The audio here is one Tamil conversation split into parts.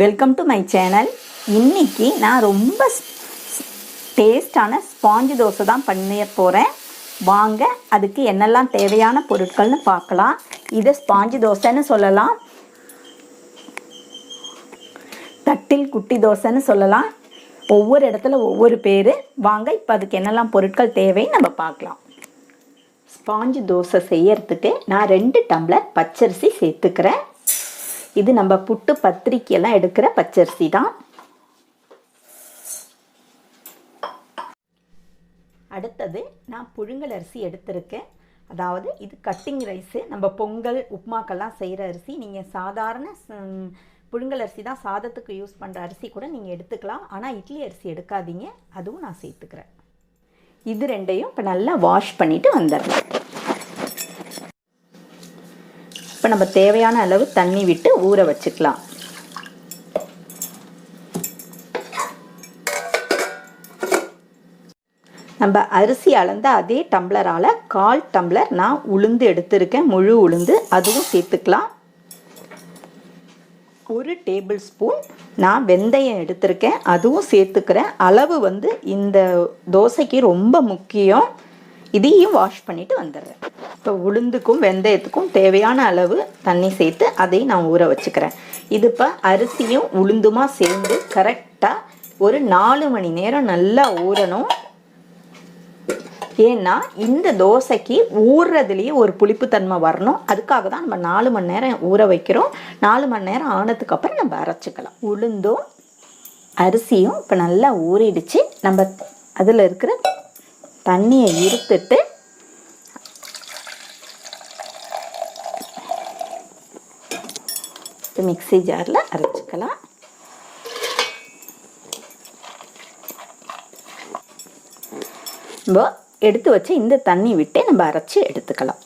Welcome to my channel. இன்றைக்கி நான் ரொம்ப டேஸ்டான ஸ்பாஞ்சு தோசை தான் பண்ண போகிறேன். வாங்க அதுக்கு என்னெல்லாம் தேவையான பொருட்கள்னு பார்க்கலாம். இதை ஸ்பாஞ்சு தோசைன்னு சொல்லலாம், தட்டில் குட்டி தோசைன்னு சொல்லலாம். ஒவ்வொரு இடத்துல ஒவ்வொரு பேர். வாங்க இப்போ அதுக்கு என்னெல்லாம் பொருட்கள் தேவைன்னு நம்ம பார்க்கலாம். ஸ்பாஞ்சு தோசை செய்யறதுக்கு நான் 2 டம்ளர் பச்சரிசி சேர்த்துக்கிறேன். இது நம்ம புட்டு பத்திரிக்கையெல்லாம் எடுக்கிற பச்சரிசி தான். அடுத்தது நான் புழுங்கல் அரிசி எடுத்திருக்கேன். அதாவது இது கட்டிங் ரைஸு. நம்ம பொங்கல் உப்புமாக்கெல்லாம் செய்கிற அரிசி. நீங்கள் சாதாரண புழுங்கல் அரிசி தான், சாதத்துக்கு யூஸ் பண்ணுற அரிசி கூட நீங்கள் எடுத்துக்கலாம். ஆனால் இட்லி அரிசி எடுக்காதீங்க, அதுவும் நான் சேர்த்துக்கிறேன். இது ரெண்டையும் இப்போ நல்லா வாஷ் பண்ணிவிட்டு வந்துடலாம். இப்போ நம்ம தேவையான அளவு தண்ணி விட்டு ஊற வச்சுக்கலாம். நம்ம அரிசி அளந்த அதே டம்ளரால் 1/4 டம்ளர் நான் உளுந்து எடுத்திருக்கேன், முழு உளுந்து. அதுவும் சேர்த்துக்கலாம். 1 டேபிள் ஸ்பூன் நான் வெந்தயம் எடுத்திருக்கேன், அதுவும் சேர்த்துக்கிறேன். அளவு வந்து இந்த தோசைக்கு ரொம்ப முக்கியம். இதையும் வாஷ் பண்ணிவிட்டு வந்துடுறேன். இப்போ உளுந்துக்கும் வெந்தயத்துக்கும் தேவையான அளவு தண்ணி சேர்த்து அதையும் நான் ஊற வச்சுக்கிறேன். இது இப்போ அரிசியும் உளுந்துமா சேர்ந்து கரெக்டாக ஒரு 4 மணி நேரம் நல்லா ஊறணும். ஏன்னா இந்த தோசைக்கு ஊறுறதுலேயே ஒரு புளிப்புத்தன்மை வரணும். அதுக்காக தான் நம்ம 4 மணி நேரம் ஊற வைக்கிறோம். 4 மணி நேரம் ஆனதுக்கப்புறம் நம்ம அரைச்சிக்கலாம். உளுந்தும் அரிசியும் இப்போ நல்லா ஊறிடுச்சு. நம்ம அதில் இருக்கிற தண்ணியை இருத்துட்டு மிக்ஸி ஜாரில் அரைச்சிக்கலாம். நம்ம எடுத்து வச்சு இந்த தண்ணி விட்டு நம்ம அரைச்சி எடுத்துக்கலாம்.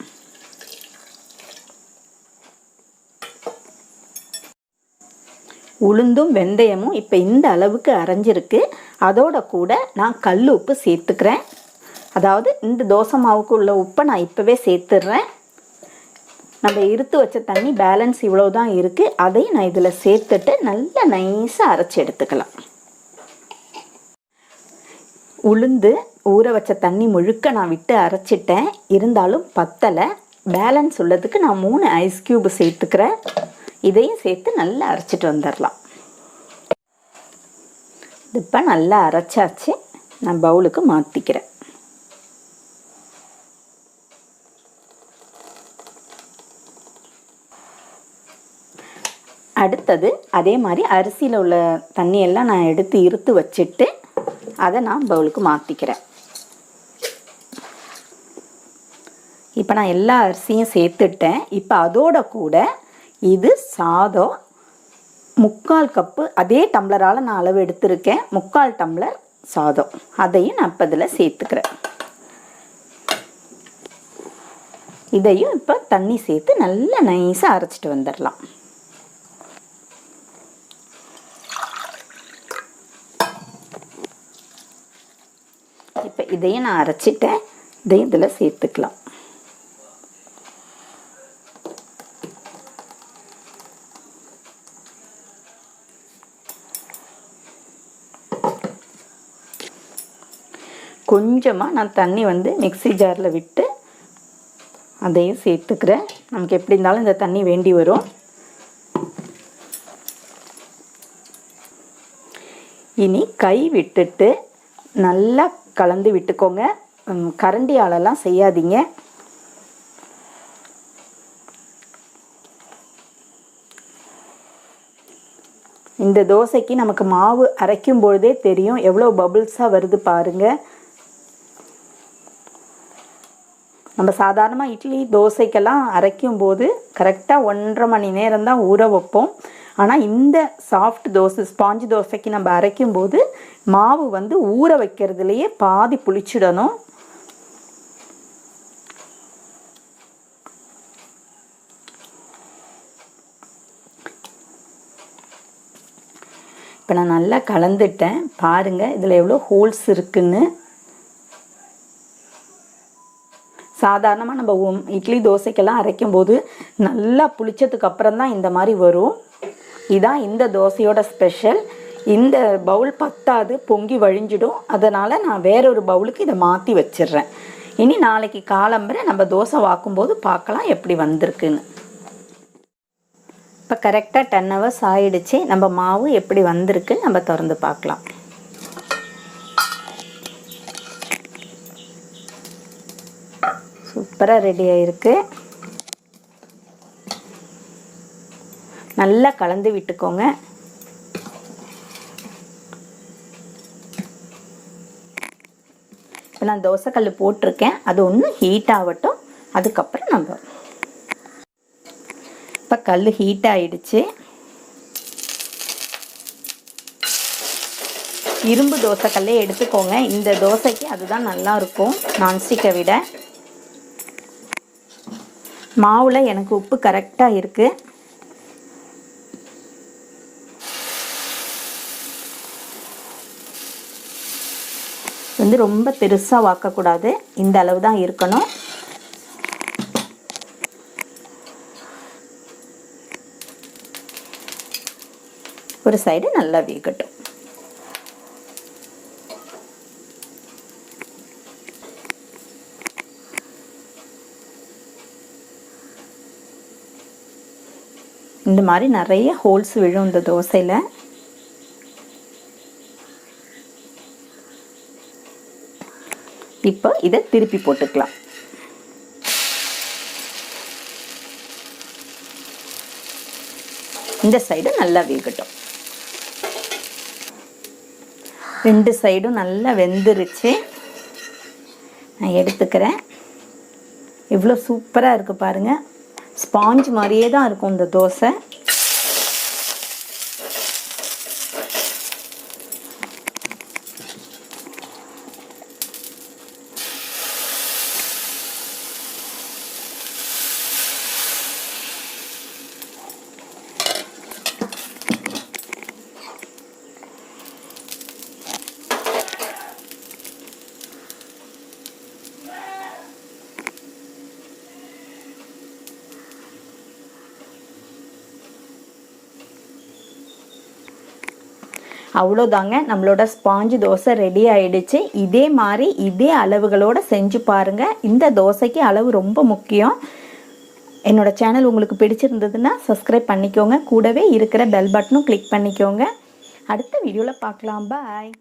உளுந்தும் வெந்தயமும் இப்போ இந்த அளவுக்கு அரைஞ்சிருக்கு. அதோட கூட நான் கல் உப்பு சேர்த்துக்கிறேன். அதாவது இந்த தோசை மாவுக்கு உள்ள உப்பை நான் இப்போவே சேர்த்துடுறேன். நம்ம இருத்து வச்ச தண்ணி பேலன்ஸ் இவ்வளோ தான் இருக்குது. அதையும் நான் இதில் சேர்த்துட்டு நல்லா நைஸாக அரைச்சி எடுத்துக்கலாம். உளுந்து ஊற வச்ச தண்ணி முழுக்க நான் விட்டு அரைச்சிட்டேன். இருந்தாலும் பத்தலை. பேலன்ஸ் உள்ளதுக்கு நான் 3 ஐஸ் க்யூப் சேர்த்துக்கிறேன். இதையும் சேர்த்து நல்லா அரைச்சிட்டு வந்துடலாம். இப்போ நல்லா அரைச்சாச்சு. நான் பவுலுக்கு மாற்றிக்கிறேன். அடுத்தது அதே மாதிரி அரிசியில் உள்ள தண்ணியெல்லாம் நான் எடுத்து இருத்து வச்சுட்டு அதை நான் பவுலுக்கு மாற்றிக்கிறேன். இப்போ நான் எல்லா அரிசியும் சேர்த்துட்டேன். இப்போ அதோட கூட இது சாதம் 3/4 கப்பு, அதே டம்ளரால் நான் அளவு எடுத்திருக்கேன். 3/4 டம்ளர் சாதம், அதையும் நான் இப்போ இதில் சேர்த்துக்கிறேன். இதையும் இப்போ தண்ணி சேர்த்து நல்லா நைஸாக அரைச்சிட்டு வந்துடலாம். இப்போ இதையும் நான் அரைச்சிட்டேன். இதையும் இதில் சேர்த்துக்கலாம். கொஞ்சமாக நான் தண்ணி வந்து மிக்ஸி ஜாரில் விட்டு அதையும் சேர்த்துக்கிறேன். நமக்கு எப்படி இருந்தாலும் இந்த தண்ணி வேண்டி வரும். இனி கை விட்டுட்டு நல்லா கலந்து விட்டுக்கோங்க. கரண்டியாலெல்லாம் செய்யாதீங்க. இந்த தோசைக்கு நமக்கு மாவு அரைக்கும் பொழுதே தெரியும் எவ்வளோ பபிள்ஸாக வருது பாருங்கள். நம்ம சாதாரணமாக இட்லி தோசைக்கெல்லாம் அரைக்கும் போது கரெக்டாக 1.5 மணி நேரம் தான் ஊற வைப்போம். ஆனால் இந்த சாஃப்ட் தோசை ஸ்பாஞ்சு தோசைக்கு நம்ம அரைக்கும் போது மாவு வந்து ஊற வைக்கிறதுலையே பாதி புளிச்சிடணும். இப்போ நான் நல்லா கலந்துட்டேன். பாருங்கள் இதில் எவ்வளோ ஹோல்ஸ் இருக்குன்னு. சாதாரணமாக நம்ம இட்லி தோசைக்கெல்லாம் அரைக்கும் போது நல்லா புளிச்சதுக்கு அப்புறம் தான் இந்த மாதிரி வரும். இதான் இந்த தோசையோட ஸ்பெஷல். இந்த பவுல் பத்தாது, பொங்கி வழிஞ்சிடும். அதனால் நான் வேறொரு பவுலுக்கு இதை மாற்றி வச்சிடுறேன். இனி நாளைக்கு காலம்பரை நம்ம தோசை வாக்கும்போது பார்க்கலாம் எப்படி வந்திருக்குன்னு. இப்போ கரெக்டாக 10 hours ஆகிடுச்சு. நம்ம மாவு எப்படி வந்திருக்கு நம்ம திறந்து பார்க்கலாம். சூப்பராக ரெடி ஆகிருக்கு. நல்லா கலந்து விட்டுக்கோங்க. இப்போ நான் தோசைக்கல் போட்டிருக்கேன், அது ஒன்று ஹீட் ஆகட்டும். அதுக்கப்புறம் நம்ம இப்போ கல் ஹீட் ஆகிடுச்சு. இரும்பு தோசைக்கல்லே எடுத்துக்கோங்க. இந்த தோசைக்கு அதுதான் நல்லா இருக்கும் நான்ஸ்டிக்கை விட. மாவில் எனக்கு உப்பு கரெக்டாக இருக்குது. ரொம்ப பெருசாக வாக்கக்கூடாது, இந்த அளவு தான் இருக்கணும். ஒரு சைடு நல்லா வேகட்டும். இந்த மாதிரி நிறைய ஹோல்ஸ் விழும் இந்த தோசையில். இப்போ இதை திருப்பி போட்டுக்கலாம். இந்த சைடு நல்லா வேகட்டும். 2 சைடும் நல்லா வெந்துருச்சு. நான் எடுத்துக்கிறேன். இவ்வளோ சூப்பராக இருக்குது பாருங்கள். ஸ்பாஞ்ச் மாதிரியே தான் இருக்கும் இந்த தோசை. அவ்வளோதாங்க, நம்மளோட ஸ்பாஞ்சு தோசை ரெடி ஆகிடுச்சு. இதே மாதிரி இதே அளவுகளோடு செஞ்சு பாருங்கள். இந்த தோசைக்கு அளவு ரொம்ப முக்கியம். என்னோடய சேனல் உங்களுக்கு பிடிச்சிருந்ததுன்னா சப்ஸ்கிரைப் பண்ணிக்கோங்க. கூடவே இருக்கிற பெல் பட்டனும் கிளிக் பண்ணிக்கோங்க. அடுத்த வீடியோவில் பார்க்கலாம். பாய்.